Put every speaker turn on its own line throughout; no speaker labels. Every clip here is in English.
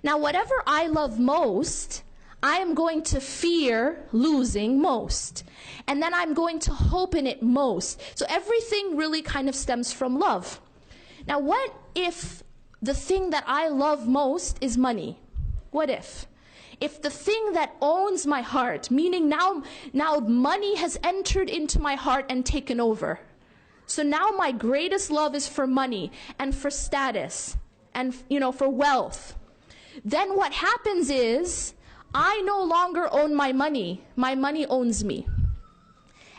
Now, whatever I love most, I am going to fear losing most. And then I'm going to hope in it most. So everything really kind of stems from love. Now, what if the thing that I love most is money? What if? If the thing that owns my heart, meaning now money has entered into my heart and taken over. So now my greatest love is for money and for status and, for wealth. Then what happens is, I no longer own my money owns me.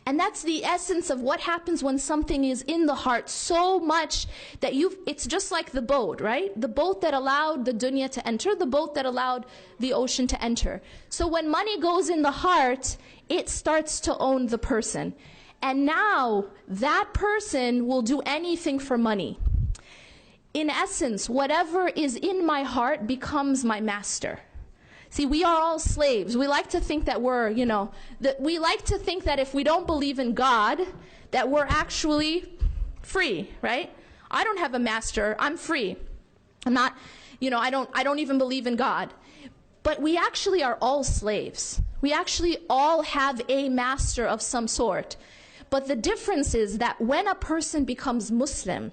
And that's the essence of what happens when something is in the heart so much that it's just like the boat, right? The boat that allowed the dunya to enter, the boat that allowed the ocean to enter. So when money goes in the heart, it starts to own the person. And now that person will do anything for money. In essence, whatever is in my heart becomes my master. See, we are all slaves. We like to think that we like to think that if we don't believe in God, that we're actually free, right? I don't have a master. I'm free. I'm not, I don't even believe in God. But we actually are all slaves. We actually all have a master of some sort. But the difference is that when a person becomes Muslim,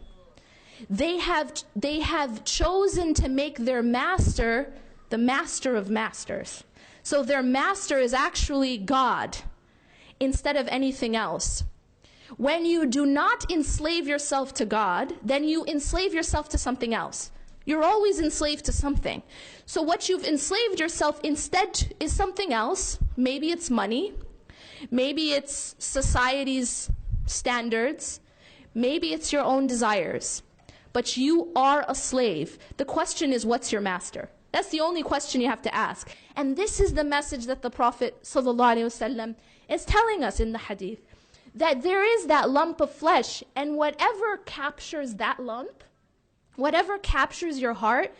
they have chosen to make their master the master of masters. So their master is actually God instead of anything else. When you do not enslave yourself to God, then you enslave yourself to something else. You're always enslaved to something. So what you've enslaved yourself instead is something else. Maybe it's money. Maybe it's society's standards. Maybe it's your own desires. But you are a slave. The question is, what's your master? That's the only question you have to ask. And this is the message that the Prophet ﷺ is telling us in the hadith. That there is that lump of flesh, and whatever captures that lump, whatever captures your heart,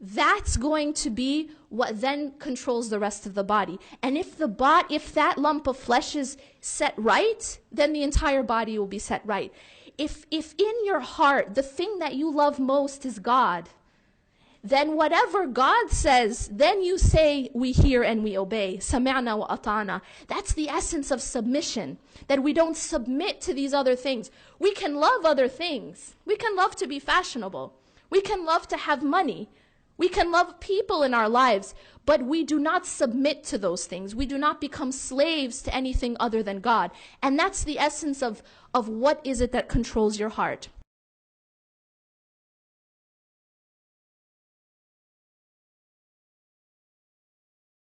that's going to be what then controls the rest of the body. And if that lump of flesh is set right, then the entire body will be set right. If in your heart the thing that you love most is God, then whatever God says, then you say, we hear and we obey. Sami'na wa ata'na. That's the essence of submission, that we don't submit to these other things. We can love other things. We can love to be fashionable. We can love to have money. We can love people in our lives, but we do not submit to those things. We do not become slaves to anything other than God. And that's the essence of what is it that controls your heart.